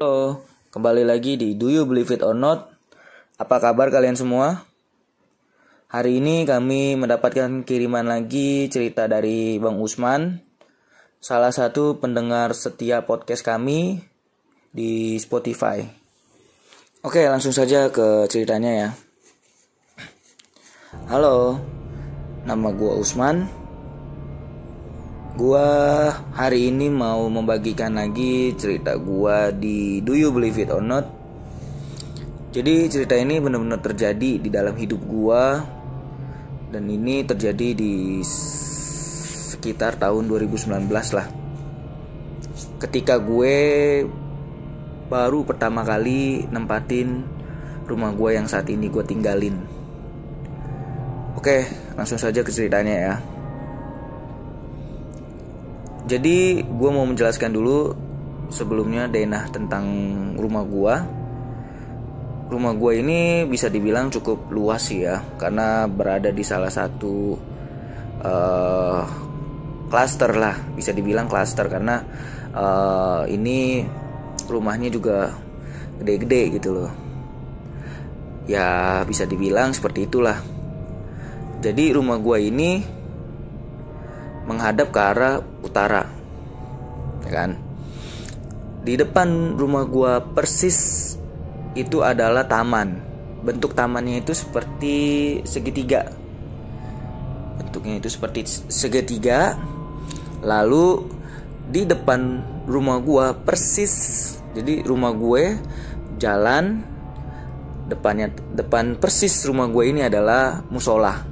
Halo, kembali lagi di Do You Believe It or Not? Apa kabar kalian semua? Hari ini kami mendapatkan kiriman lagi cerita dari Bang Usman, salah satu pendengar setia podcast kami di Spotify. Oke, langsung saja ke ceritanya ya. Halo, nama gua Usman. Gua hari ini mau membagikan lagi cerita gua di Do You Believe It or Not. Jadi cerita ini benar-benar terjadi di dalam hidup gua, dan ini terjadi di sekitar tahun 2019 lah. Ketika gue baru pertama kali nempatin rumah gua yang saat ini gue tinggalin. Oke, langsung saja ke ceritanya ya. Jadi gue mau menjelaskan dulu sebelumnya denah tentang rumah gue. Rumah gue ini bisa dibilang cukup luas sih ya, karena berada di salah satu klaster lah, bisa dibilang klaster karena ini rumahnya juga gede-gede gitu loh. Ya bisa dibilang seperti itulah. Jadi rumah gue ini menghadap ke arah utara, ya kan? Di depan rumah gua persis itu adalah taman. Bentuk tamannya itu seperti segitiga. Bentuknya itu seperti segitiga. Lalu di depan rumah gua persis, jadi rumah gue jalan depan persis rumah gue ini adalah musola.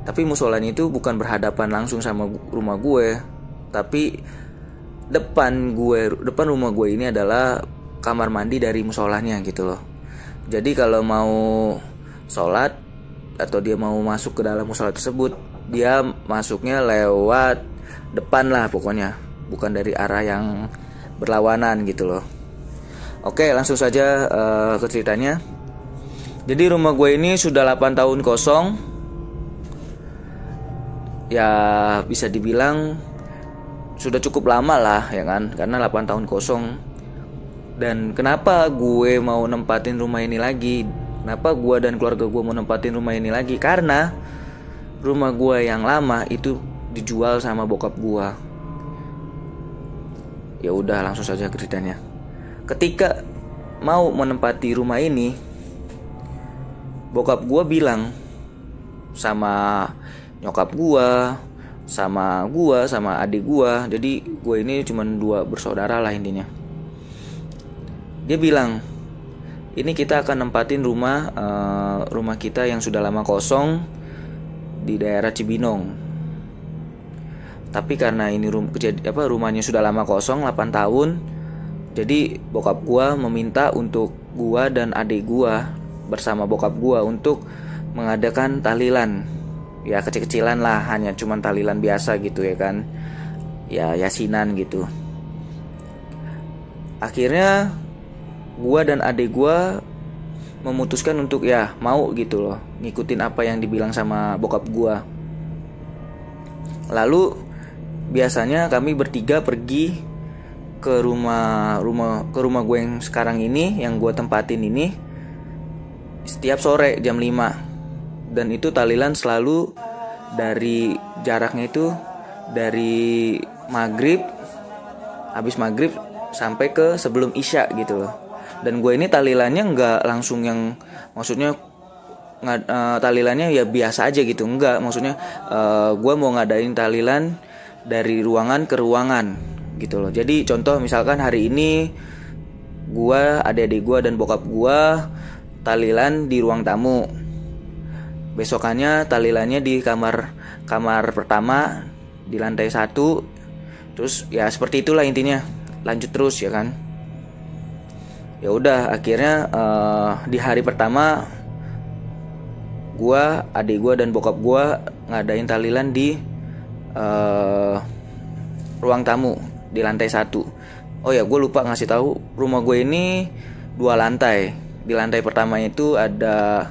Tapi musolanya itu bukan berhadapan langsung sama rumah gue, tapi depan rumah gue ini adalah kamar mandi dari musolanya gitu loh. Jadi kalau mau sholat atau dia mau masuk ke dalam musola tersebut, dia masuknya lewat depan lah pokoknya, bukan dari arah yang berlawanan gitu loh. Oke, langsung saja ke ceritanya. Jadi rumah gue ini sudah 8 tahun kosong. Ya bisa dibilang sudah cukup lama lah ya kan, karena 8 tahun kosong. Dan kenapa gue mau nempatin rumah ini lagi, kenapa gue dan keluarga gue mau nempatin rumah ini lagi, karena rumah gue yang lama itu dijual sama bokap gue. Ya udah, langsung saja ke ceritanya. Ketika mau menempati rumah ini, bokap gue bilang sama nyokap gua, sama adik gua. Jadi gua ini cuma 2 bersaudara lah intinya. Dia bilang, ini kita akan nempatin rumah kita yang sudah lama kosong di daerah Cibinong. Tapi karena ini rumahnya sudah lama kosong 8 tahun, jadi bokap gua meminta untuk gua dan adik gua bersama bokap gua untuk mengadakan tahlilan. Ya kecil-kecilan lah, hanya cuman tahlilan biasa gitu ya kan, ya yasinan gitu. Akhirnya gua dan adik gua memutuskan untuk ya mau gitu loh, ngikutin apa yang dibilang sama bokap gua. Lalu biasanya kami bertiga pergi ke rumah gue yang sekarang ini, yang gua tempatin ini, setiap sore jam 5. Dan itu tahlilan selalu dari jaraknya itu dari maghrib, habis maghrib sampai ke sebelum isya gitu loh. Dan gue ini tahlilannya nggak langsung yang, maksudnya tahlilannya ya biasa aja gitu, nggak, maksudnya gue mau ngadain tahlilan dari ruangan ke ruangan gitu loh. Jadi contoh misalkan hari ini gue, adik-adik gue dan bokap gue tahlilan di ruang tamu, besokannya tahlilannya di kamar pertama di lantai 1. Terus ya seperti itulah intinya, lanjut terus ya kan. Ya udah, akhirnya di hari pertama gua, adik gua dan bokap gua ngadain tahlilan di ruang tamu di lantai 1. Oh ya, gue lupa ngasih tahu, rumah gue ini 2 lantai. Di lantai pertama itu ada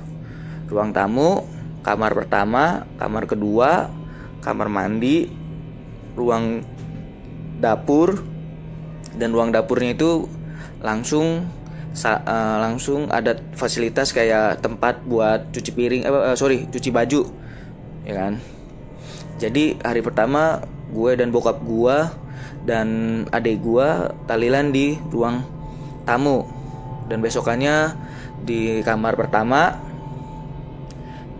ruang tamu, kamar pertama, kamar kedua, kamar mandi, ruang dapur, dan ruang dapurnya itu langsung ada fasilitas kayak tempat buat cuci piring, cuci baju, ya kan. Jadi hari pertama gue dan bokap gue dan adik gue tahlilan di ruang tamu, dan besokannya di kamar pertama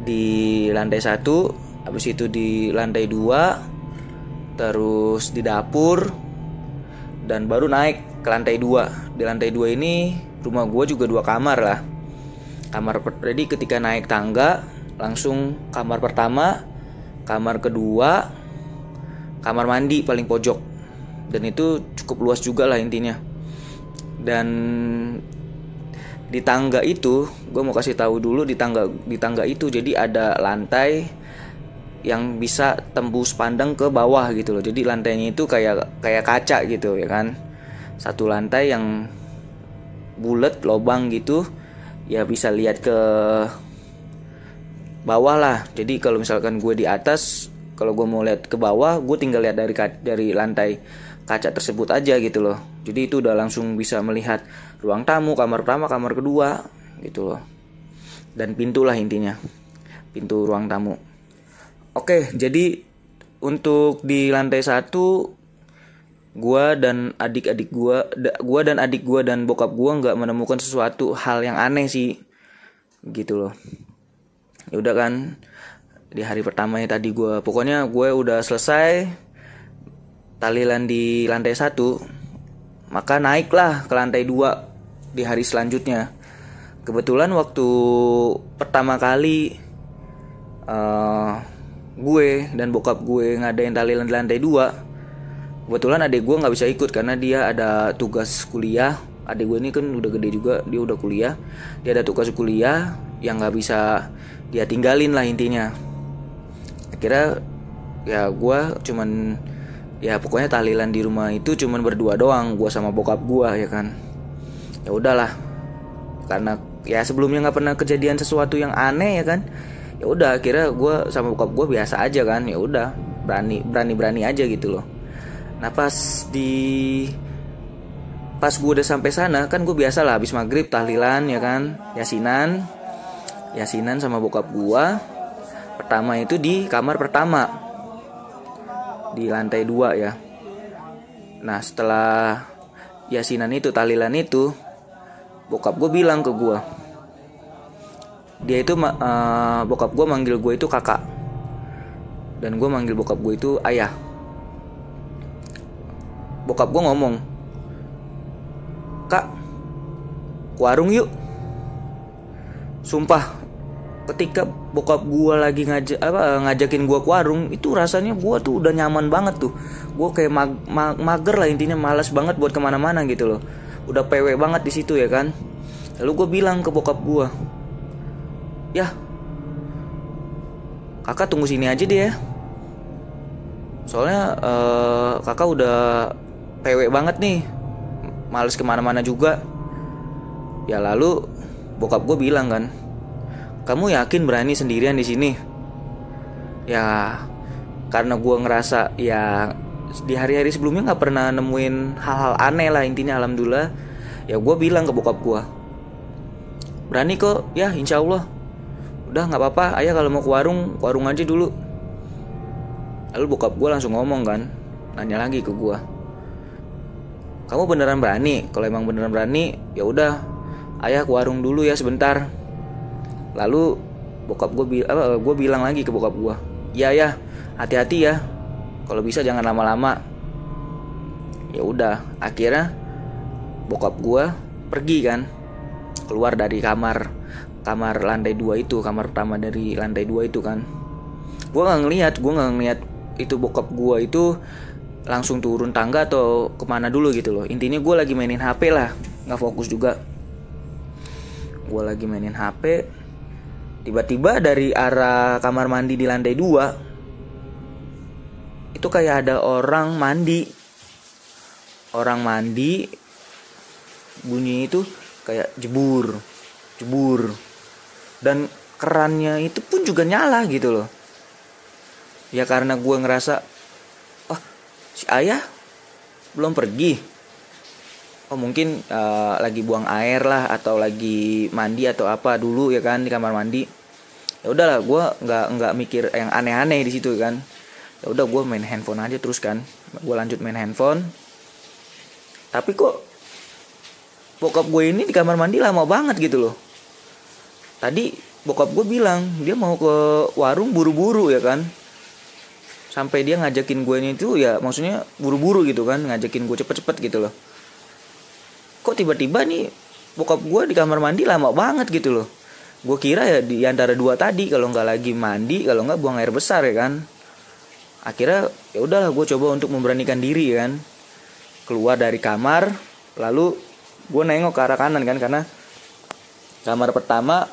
di lantai 1, habis itu di lantai 2, terus di dapur, dan baru naik ke lantai 2. Di lantai 2 ini rumah gue juga 2 kamar lah. Jadi ketika naik tangga langsung kamar pertama, kamar kedua, kamar mandi paling pojok. Dan itu cukup luas juga lah intinya. Dan di tangga itu, gue mau kasih tahu dulu, di tangga itu jadi ada lantai yang bisa tembus pandang ke bawah gitu loh. Jadi lantainya itu kayak kaca gitu ya kan. Satu lantai yang bulat, lobang gitu, ya bisa lihat ke bawah lah. Jadi kalau misalkan gue di atas, kalau gue mau lihat ke bawah, gue tinggal lihat dari lantai kaca tersebut aja gitu loh. Jadi itu udah langsung bisa melihat ruang tamu, kamar pertama, kamar kedua gitu loh. Dan pintu lah intinya, pintu ruang tamu. Oke, jadi untuk di lantai 1, gua dan adik gua dan bokap gua nggak menemukan sesuatu hal yang aneh sih, gitu loh. Ya udah kan, di hari pertamanya tadi gue udah selesai tahlilan di lantai 1, maka naiklah ke lantai 2 di hari selanjutnya. Kebetulan waktu pertama kali gue dan bokap gue ngadain tahlilan di lantai 2, kebetulan adik gue nggak bisa ikut karena dia ada tugas kuliah. Adik gue ini kan udah gede juga, dia udah kuliah, dia ada tugas kuliah yang nggak bisa dia tinggalin lah intinya. Akhirnya ya gue cuman, ya pokoknya tahlilan di rumah itu cuman berdua doang, gue sama bokap gue ya kan. Ya udahlah, karena ya sebelumnya nggak pernah kejadian sesuatu yang aneh ya kan. Ya udah, akhirnya gue sama bokap gue biasa aja kan. Ya udah, berani aja gitu loh. Nah pas gue udah sampai sana kan, gue biasa lah habis maghrib tahlilan ya kan, yasinan sama bokap gue. Pertama itu di kamar pertama di lantai 2 ya. Nah setelah yasinan itu, tahlilan itu, bokap gue bilang ke gue, dia itu bokap gue manggil gue itu kakak, dan gue manggil bokap gue itu ayah. Bokap gue ngomong, "Kak, ke warung yuk." Sumpah, ketika bokap gue lagi ngajakin gue ke warung, itu rasanya gue tuh udah nyaman banget tuh. Gue kayak mager lah intinya, malas banget buat kemana-mana gitu loh. Udah PW banget di situ ya kan. Lalu gue bilang ke bokap gue, "Ya, kakak tunggu sini aja deh ya. Soalnya kakak udah PW banget nih, males kemana-mana juga." Ya lalu bokap gue bilang kan, "Kamu yakin berani sendirian di sini?" Ya karena gue ngerasa ya di hari-hari sebelumnya nggak pernah nemuin hal-hal aneh lah intinya, alhamdulillah. Ya gue bilang ke bokap gue, "Berani kok ya, insya Allah. Udah nggak apa-apa, ayah kalau mau ke warung aja dulu." Lalu bokap gue langsung ngomong kan, nanya lagi ke gue, "Kamu beneran berani? Kalau emang beneran berani, ya udah, ayah ke warung dulu ya sebentar." Lalu gue bilang lagi ke bokap gue, "Iya ya, hati-hati ya. Kalau bisa jangan lama-lama." Ya udah, akhirnya bokap gue pergi kan, keluar dari kamar lantai 2 itu, kamar pertama dari lantai 2 itu kan. Gue nggak ngelihat itu bokap gue itu langsung turun tangga atau kemana dulu gitu loh. Intinya gue lagi mainin HP lah, nggak fokus juga. Gue lagi mainin HP, tiba-tiba dari arah kamar mandi di lantai 2 itu kayak ada orang mandi, bunyi itu kayak jebur, dan kerannya itu pun juga nyala gitu loh. Ya karena gue ngerasa, si ayah belum pergi, oh mungkin lagi buang air lah, atau lagi mandi atau apa dulu ya kan di kamar mandi. Ya udahlah, gue nggak mikir yang aneh-aneh di situ kan. Ya udah, gue main handphone aja terus kan. Gue lanjut main handphone. Tapi kok bokap gue ini di kamar mandi lama banget gitu loh. Tadi bokap gue bilang dia mau ke warung buru-buru ya kan. Sampai dia ngajakin gue ini tuh ya maksudnya buru-buru gitu kan, ngajakin gue cepet-cepet gitu loh. Kok tiba-tiba nih bokap gue di kamar mandi lama banget gitu loh. Gue kira ya di antara dua tadi, kalau nggak lagi mandi, kalau nggak buang air besar ya kan. Akhirnya ya udahlah, gue coba untuk memberanikan diri ya kan. Keluar dari kamar, lalu gue nengok ke arah kanan kan, karena kamar pertama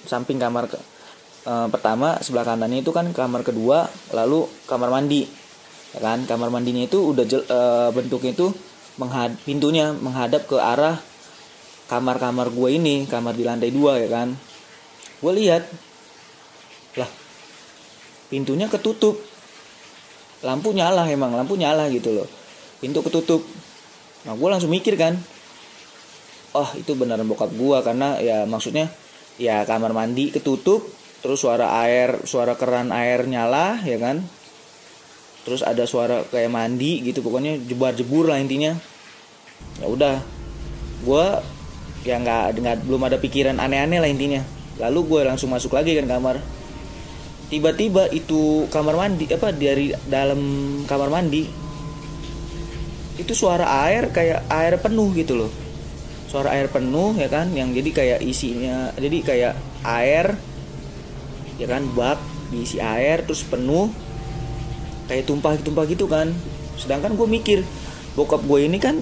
samping kamar pertama sebelah kanannya itu kan kamar kedua, lalu kamar mandi ya kan. Kamar mandinya itu udah bentuknya itu pintunya menghadap ke arah kamar-kamar gue ini, kamar di lantai 2 ya kan. Gue lihat lah, pintunya ketutup, lampu nyala gitu loh, pintu ketutup. Nah gue langsung mikir kan, oh itu beneran bokap gue, karena ya maksudnya ya kamar mandi ketutup, terus suara keran air nyala ya kan, terus ada suara kayak mandi gitu, pokoknya jebar-jebur lah intinya. Ya udah, gue ya belum ada pikiran aneh-aneh lah intinya. Lalu gue langsung masuk lagi kan kamar. Tiba-tiba itu kamar mandi dari dalam kamar mandi itu suara air, kayak air penuh gitu loh. Suara air penuh ya kan, yang jadi kayak isinya, jadi kayak air ya kan, bak diisi air terus penuh, kayak tumpah gitu kan. Sedangkan gue mikir, bokap gue ini kan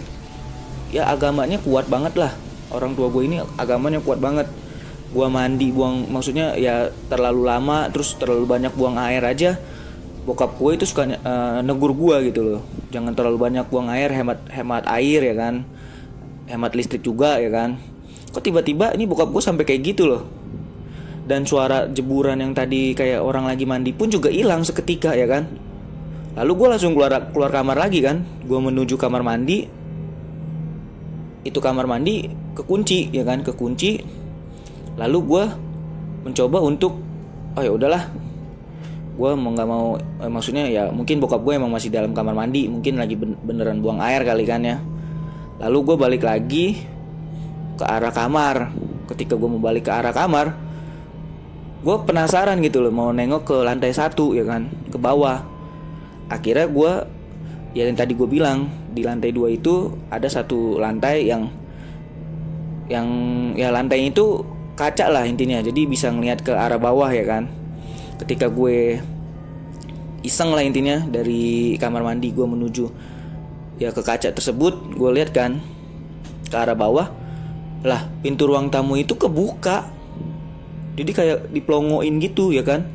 ya agamanya kuat banget lah, orang tua gue ini agamanya kuat banget. Gue mandi maksudnya ya terlalu lama, terus terlalu banyak buang air aja, bokap gue itu suka negur gue gitu loh, jangan terlalu banyak buang air, hemat air ya kan, hemat listrik juga ya kan. Kok tiba-tiba ini bokap gue sampai kayak gitu loh. Dan suara jeburan yang tadi kayak orang lagi mandi pun juga hilang seketika ya kan. Lalu gue langsung keluar kamar lagi kan. Gue menuju kamar mandi. Itu kamar mandi kekunci ya kan, kekunci. Lalu gue mencoba untuk oh ya udahlah, gue nggak mau maksudnya ya mungkin bokap gue emang masih dalam kamar mandi, mungkin lagi beneran buang air kali kan ya. Lalu gue balik lagi ke arah kamar. Ketika gue mau balik ke arah kamar, gue penasaran gitu loh, mau nengok ke lantai 1 ya kan, ke bawah. Akhirnya gue ya yang tadi gue bilang, di lantai 2 itu ada satu lantai yang ya lantai itu kaca lah intinya, jadi bisa ngelihat ke arah bawah ya kan. Ketika gue iseng lah intinya, dari kamar mandi gue menuju ya ke kaca tersebut, gue lihat kan ke arah bawah, lah pintu ruang tamu itu kebuka, jadi kayak dipelongoin gitu ya kan.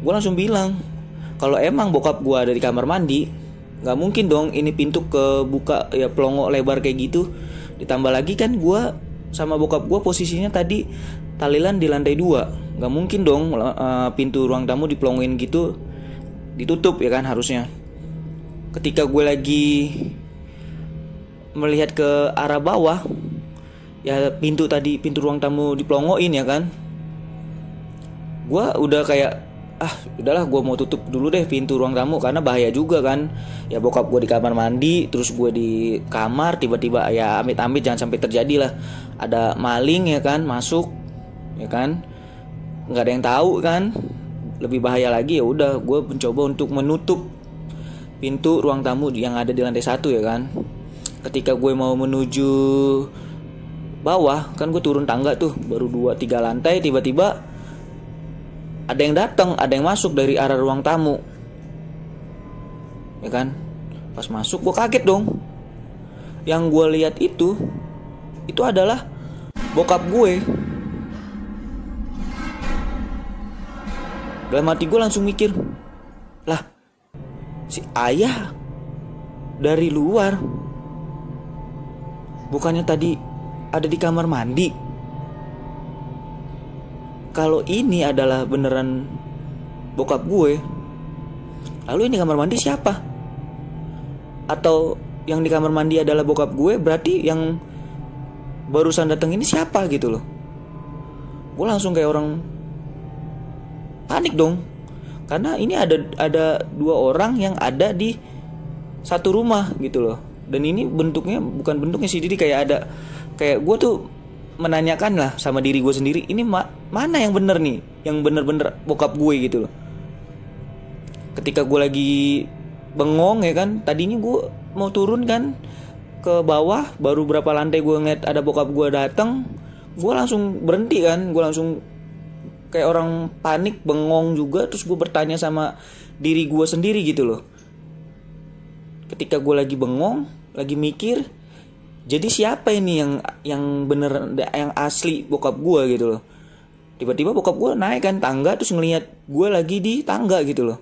Gue langsung bilang, kalau emang bokap gue ada di kamar mandi, nggak mungkin dong ini pintu kebuka ya, pelongo lebar kayak gitu. Ditambah lagi kan gue sama bokap gue posisinya tadi talilan di lantai 2, nggak mungkin dong pintu ruang tamu dipelongoin gitu, ditutup ya kan harusnya. Ketika gue lagi melihat ke arah bawah, ya pintu ruang tamu dipelongoin ya kan. Gue udah kayak udahlah, gue mau tutup dulu deh pintu ruang tamu, karena bahaya juga kan. Ya bokap gue di kamar mandi, terus gue di kamar, tiba-tiba ya amit-amit jangan sampai terjadi lah ada maling ya kan masuk ya kan, nggak ada yang tahu kan, lebih bahaya lagi. Ya udah, gue mencoba untuk menutup pintu ruang tamu yang ada di lantai 1 ya kan. Ketika gue mau menuju bawah kan, gue turun tangga tuh baru 2-3 lantai, tiba-tiba ada yang datang, ada yang masuk dari arah ruang tamu ya kan. Pas masuk gue kaget dong. Yang gue lihat itu adalah bokap gue. Dalam hati gue langsung mikir, lah si ayah dari luar, bukannya tadi ada di kamar mandi? Kalau ini adalah beneran bokap gue, lalu ini kamar mandi siapa? Atau yang di kamar mandi adalah bokap gue, berarti yang barusan datang ini siapa gitu loh. Gue langsung kayak orang panik dong, karena ini ada 2 orang yang ada di satu rumah gitu loh. Dan ini bentuknya bukan bentuknya sih, jadi kayak gue tuh menanyakan lah sama diri gue sendiri, ini mana yang bener nih, yang bener-bener bokap gue gitu loh. Ketika gue lagi bengong ya kan, tadinya gue mau turun kan ke bawah, baru berapa lantai gue ngeliat ada bokap gue datang, gue langsung berhenti kan, gue langsung kayak orang panik, bengong juga. Terus gue bertanya sama diri gue sendiri gitu loh. Ketika gue lagi bengong, lagi mikir, jadi siapa ini yang bener, yang asli bokap gue gitu loh. Tiba-tiba bokap gue naik kan tangga, terus ngelihat gue lagi di tangga gitu loh.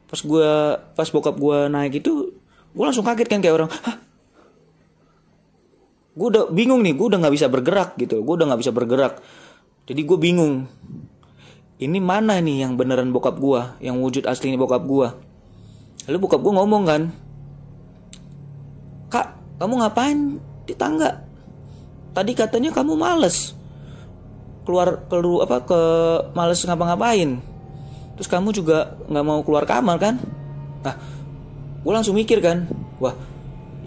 Pas bokap gue naik itu, gue langsung kaget kan, kayak orang, hah? Gue udah bingung nih, gue udah nggak bisa bergerak gitu, Jadi gue bingung, ini mana nih yang beneran bokap gue, yang wujud asli ini bokap gue. Lalu bokap gue ngomong kan, "Kak, kamu ngapain di tangga? Tadi katanya kamu males males ngapa-ngapain. Terus kamu juga nggak mau keluar kamar kan?" Nah, gue langsung mikir kan, wah,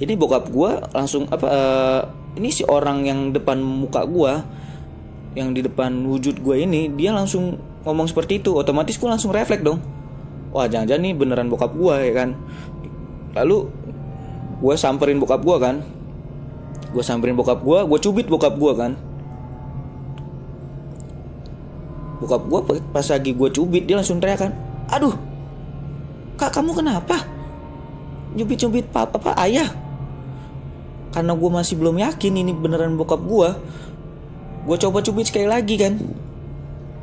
ini bokap gue langsung ini si orang yang depan muka gue, yang di depan wujud gue ini, dia langsung ngomong seperti itu. Otomatis gue langsung refleks dong, wah jangan-jangan nih beneran bokap gue ya kan. Lalu gue samperin bokap gue kan, gue cubit bokap gue kan. Bokap gue pas lagi gue cubit, dia langsung teriak kan, "Aduh, Kak, kamu kenapa nyubit-nyubit papa ayah?" Karena gue masih belum yakin ini beneran bokap gue coba cubit sekali lagi kan.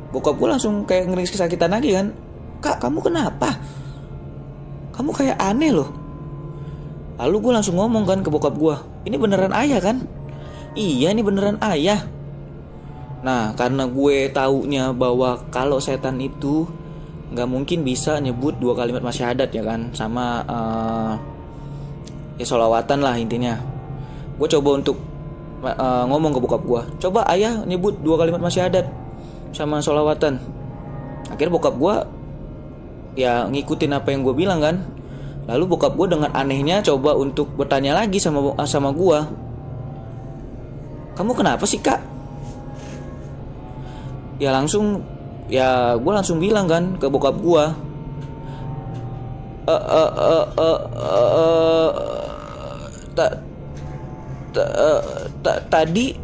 Bokap gue langsung kayak ngeri kesakitan lagi kan, "Kak, kamu kenapa? Kamu kayak aneh loh." Lalu gue langsung ngomong kan ke bokap gue, "Ini beneran ayah kan?" "Iya, ini beneran ayah." Nah, karena gue taunya bahwa kalau setan itu nggak mungkin bisa nyebut 2 kalimat masyahadat ya kan, sama ya sholawatan lah intinya. Gue coba untuk ngomong ke bokap gue, "Coba ayah nyebut 2 kalimat masyahadat sama sholawatan." Akhirnya bokap gue ya ngikutin apa yang gue bilang kan. Lalu bokap gue dengan anehnya coba untuk bertanya lagi sama gue, "Kamu kenapa sih, Kak?" Ya gue langsung bilang kan ke bokap gue, tadi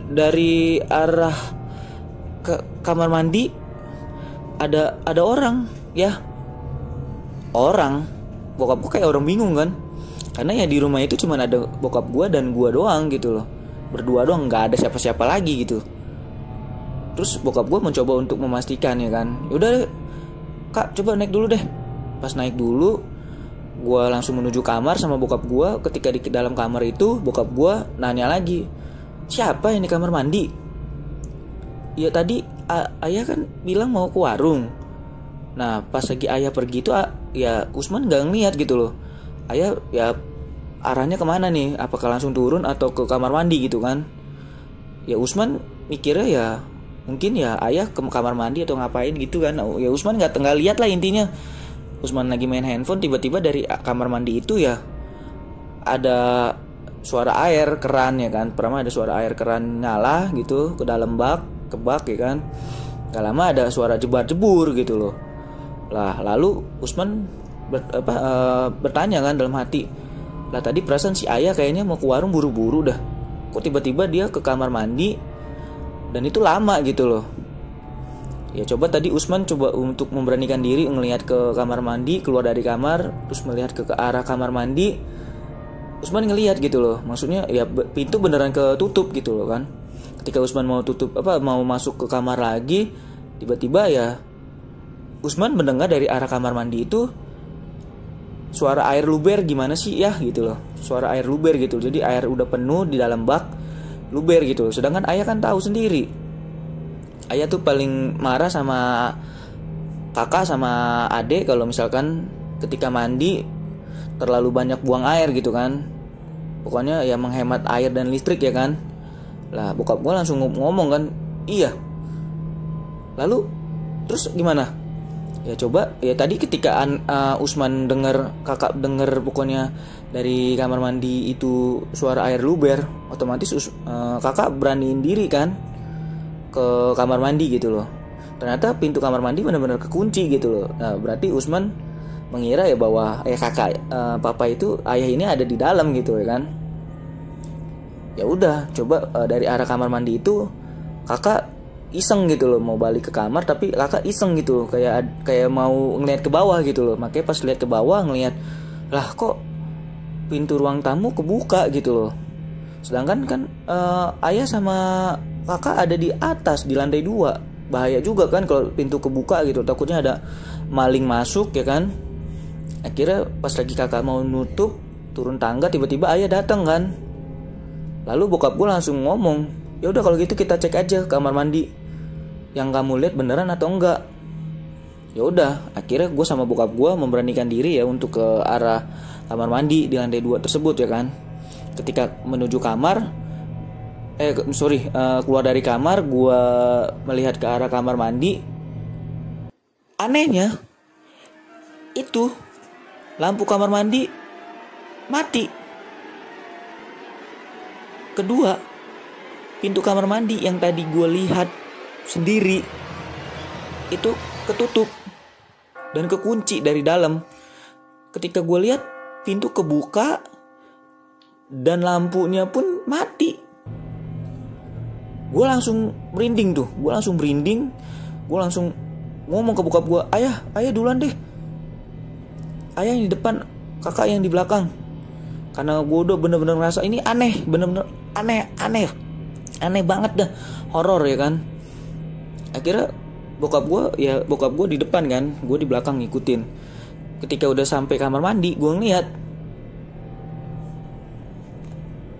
dari arah ke kamar mandi ada orang ya. Bokap gue kayak orang bingung kan, karena ya di rumah itu cuma ada bokap gue dan gue doang gitu loh, berdua doang, nggak ada siapa-siapa lagi gitu. Terus bokap gue mencoba untuk memastikan ya kan, "Yaudah Kak, coba naik dulu deh." Pas naik dulu, gue langsung menuju kamar sama bokap gue. Ketika di dalam kamar itu, bokap gue nanya lagi, "Siapa yang di kamar mandi?" "Ya tadi ayah kan bilang mau ke warung." Nah, pas lagi ayah pergi itu ya Usman gak ngeliat gitu loh. Ayah ya arahnya kemana nih, apakah langsung turun atau ke kamar mandi gitu kan. Ya Usman mikirnya ya mungkin ya ayah ke kamar mandi atau ngapain gitu kan. Ya Usman nggak lihat lah intinya. Usman lagi main handphone, tiba-tiba dari kamar mandi itu ya ada suara air keran ya kan. Pertama ada suara air keran nyala gitu ke dalam bak ya kan. Gak lama ada suara jebar-jebur gitu loh. Lah lalu Usman bertanya kan dalam hati, "Lah tadi perasaan si ayah kayaknya mau ke warung buru-buru dah, kok tiba-tiba dia ke kamar mandi dan itu lama gitu loh." Ya coba tadi Usman coba untuk memberanikan diri ngelihat ke kamar mandi, keluar dari kamar, terus melihat ke arah kamar mandi. Usman ngelihat gitu loh, maksudnya ya pintu beneran ketutup gitu loh kan. Ketika Usman mau mau masuk ke kamar lagi, tiba-tiba ya Usman mendengar dari arah kamar mandi itu suara air luber gimana sih ya gitu loh, suara air luber gitu. Jadi air udah penuh di dalam bak, luber gitu. Sedangkan ayah kan tahu sendiri, ayah tuh paling marah sama kakak sama adik kalau misalkan ketika mandi terlalu banyak buang air gitu kan. Pokoknya ya menghemat air dan listrik ya kan. Lah bokap gue langsung ngomong kan, iya. Lalu terus gimana? Ya coba ya tadi ketika Usman kakak denger pokoknya dari kamar mandi itu suara air luber, otomatis kakak beraniin diri kan ke kamar mandi gitu loh. Ternyata pintu kamar mandi benar-benar kekunci gitu loh. Nah berarti Usman mengira ya bahwa papa itu ayah ini ada di dalam gitu ya kan. Ya udah coba dari arah kamar mandi itu kakak iseng gitu loh mau balik ke kamar, tapi kakak iseng gitu kayak mau ngeliat ke bawah gitu loh. Makanya pas lihat ke bawah ngeliat, lah kok pintu ruang tamu kebuka gitu loh. Sedangkan kan ayah sama kakak ada di atas di lantai 2. Bahaya juga kan kalau pintu kebuka gitu, takutnya ada maling masuk ya kan. Akhirnya pas lagi kakak mau nutup turun tangga, tiba-tiba ayah datang kan. Lalu bokap gue langsung ngomong, ya udah kalau gitu kita cek aja kamar mandi, yang kamu lihat beneran atau enggak. Ya udah, akhirnya gue sama bokap gue memberanikan diri ya untuk ke arah kamar mandi di lantai 2 tersebut ya kan. Ketika menuju kamar, keluar dari kamar, gue melihat ke arah kamar mandi. Anehnya, itu lampu kamar mandi mati. Kedua, pintu kamar mandi yang tadi gue lihat sendiri itu ketutup dan kekunci dari dalam. Ketika gue lihat pintu kebuka dan lampunya pun mati, gue langsung merinding. Gue langsung ngomong ke bokap gue, ayah duluan deh, ayah yang di depan, kakak yang di belakang. Karena gue udah bener-bener ngerasa ini aneh, bener-bener aneh banget dah, horor ya kan. Akhirnya bokap gue di depan kan, gue di belakang ngikutin. Ketika udah sampai kamar mandi, gue ngeliat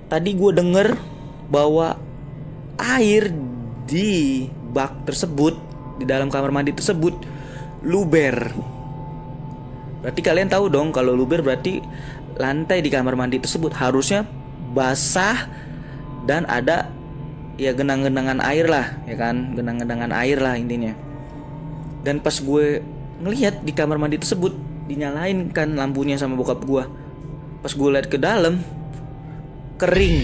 tadi gue denger bahwa air di bak tersebut, di dalam kamar mandi tersebut luber. Berarti kalian tahu dong kalau luber berarti lantai di kamar mandi tersebut harusnya basah dan ada ya genang-genangan air lah ya kan, genang-genangan air lah intinya. Dan pas gue ngelihat di kamar mandi tersebut dinyalain kan lampunya sama bokap gue, pas gue lihat ke dalam kering.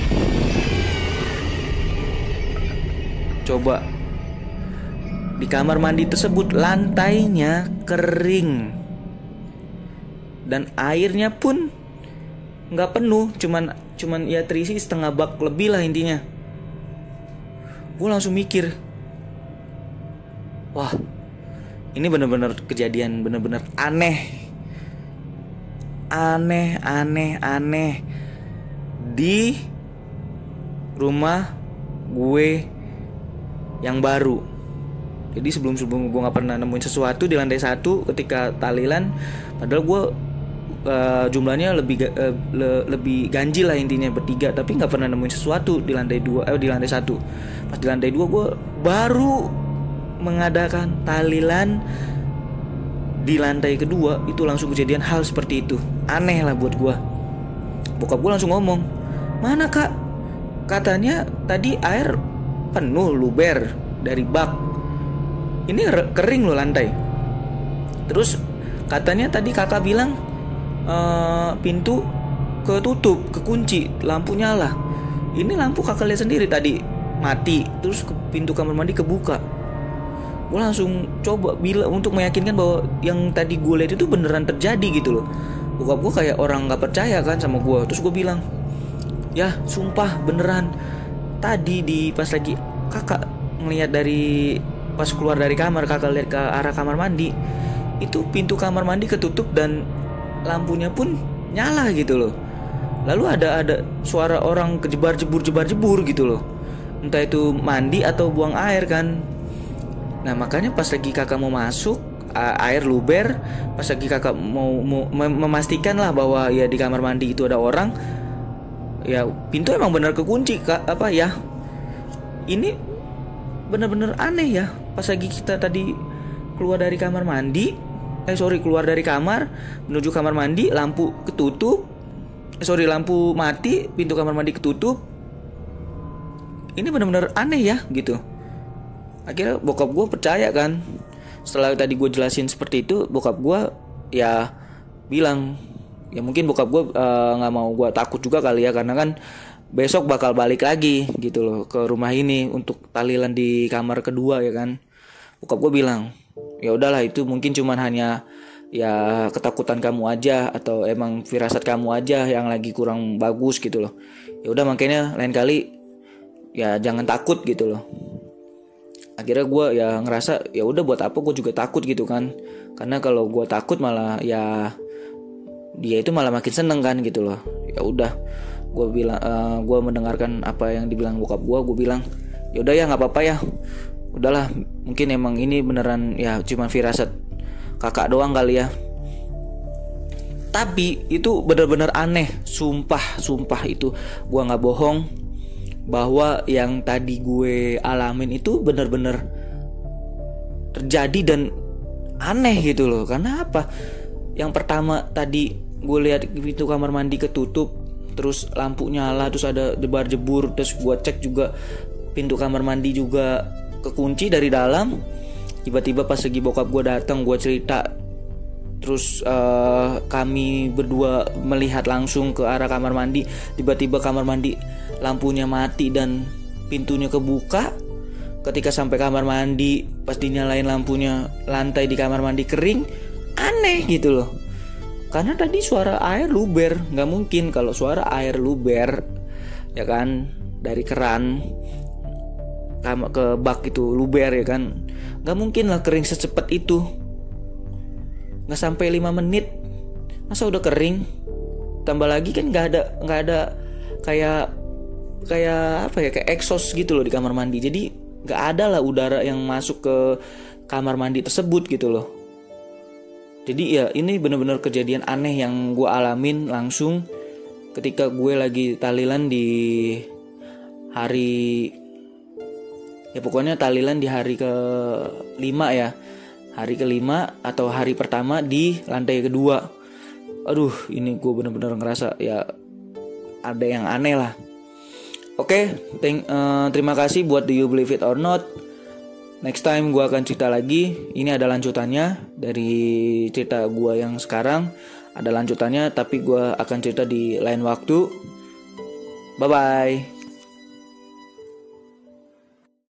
Coba di kamar mandi tersebut lantainya kering dan airnya pun nggak penuh, cuman ya terisi setengah bak lebih lah intinya. Gue langsung mikir, wah ini bener-bener kejadian bener-bener aneh di rumah gue yang baru. Jadi sebelum gue nggak pernah nemuin sesuatu di lantai 1 ketika tahlilan, padahal gue jumlahnya lebih ganjil lah intinya bertiga, tapi nggak pernah nemuin sesuatu di lantai 2 di lantai 1. Pas di lantai 2 gue baru mengadakan tahlilan di lantai kedua, itu langsung kejadian hal seperti itu. Aneh lah buat gue. Bokap gue langsung ngomong, mana kak, katanya tadi air penuh luber dari bak, ini kering loh lantai. Terus katanya tadi kakak bilang pintu ketutup, kekunci, lampu nyala. Ini lampu kakak lihat sendiri tadi mati, terus pintu kamar mandi kebuka. Gue langsung coba bilang untuk meyakinkan bahwa yang tadi gue lihat itu beneran terjadi gitu loh. Bokap gue kayak orang gak percaya kan sama gue. Terus gue bilang, ya sumpah beneran, tadi pas lagi kakak ngelihat dari pas keluar dari kamar, kakak lihat ke arah kamar mandi, itu pintu kamar mandi ketutup dan lampunya pun nyala gitu loh. Lalu ada suara orang kejebar-jebur gitu loh. Entah itu mandi atau buang air kan. Nah makanya pas lagi kakak mau masuk, air luber. Pas lagi kakak mau memastikan lah bahwa ya di kamar mandi itu ada orang, ya pintu emang benar kekunci ya. Ini benar-benar aneh ya. Pas lagi kita tadi keluar dari kamar mandi, keluar dari kamar menuju kamar mandi, lampu mati, pintu kamar mandi ketutup. Ini benar-benar aneh ya gitu. Akhirnya bokap gue percaya kan. Setelah tadi gue jelasin seperti itu, bokap gue ya bilang, ya mungkin bokap gue nggak mau gue takut juga kali ya, karena kan besok bakal balik lagi gitu loh ke rumah ini untuk tahlilan di kamar kedua ya kan. Bokap gue bilang, ya udahlah, itu mungkin cuman hanya ya ketakutan kamu aja, atau emang firasat kamu aja yang lagi kurang bagus gitu loh. Ya udah, makanya lain kali ya jangan takut gitu loh. Akhirnya gue ya ngerasa ya udah, buat apa gue juga takut gitu kan. Karena kalau gue takut malah ya dia itu malah makin seneng kan gitu loh. Ya udah, gue bilang, gue mendengarkan apa yang dibilang bokap gue bilang, ya udah ya nggak apa-apa ya, udahlah, mungkin emang ini beneran ya cuma firasat kakak doang kali ya. Tapi itu bener-bener aneh, sumpah itu gue nggak bohong, bahwa yang tadi gue alamin itu bener-bener terjadi dan aneh gitu loh. Karena apa? Yang pertama tadi gue lihat pintu kamar mandi ketutup, terus lampu nyala, terus ada debar-jebur, terus gue cek juga pintu kamar mandi juga kekunci dari dalam. Tiba-tiba pas lagi bokap gue datang, gue cerita, terus kami berdua melihat langsung ke arah kamar mandi. Tiba-tiba kamar mandi lampunya mati dan pintunya kebuka. Ketika sampai kamar mandi, pas dinyalain lampunya, lantai di kamar mandi kering. Aneh gitu loh. Karena tadi suara air luber, nggak mungkin kalau suara air luber ya kan dari keran ke bak itu luber ya kan, nggak mungkin lah kering secepat itu. Nggak sampai 5 menit masa udah kering. Tambah lagi kan nggak ada kayak apa ya, kayak exhaust gitu loh di kamar mandi. Jadi nggak ada lah udara yang masuk ke kamar mandi tersebut gitu loh. Jadi ya ini benar-benar kejadian aneh yang gue alamin langsung ketika gue lagi tahlilan di hari, ya pokoknya tahlilan di hari ke-5 ya. Hari ke-5 atau hari pertama di lantai kedua. Aduh, ini gue benar-benar ngerasa ya ada yang aneh lah. Oke, terima kasih buat Do You Believe It or Not. Next time gue akan cerita lagi. Ini ada lanjutannya dari cerita gue yang sekarang. Ada lanjutannya, tapi gue akan cerita di lain waktu. Bye-bye.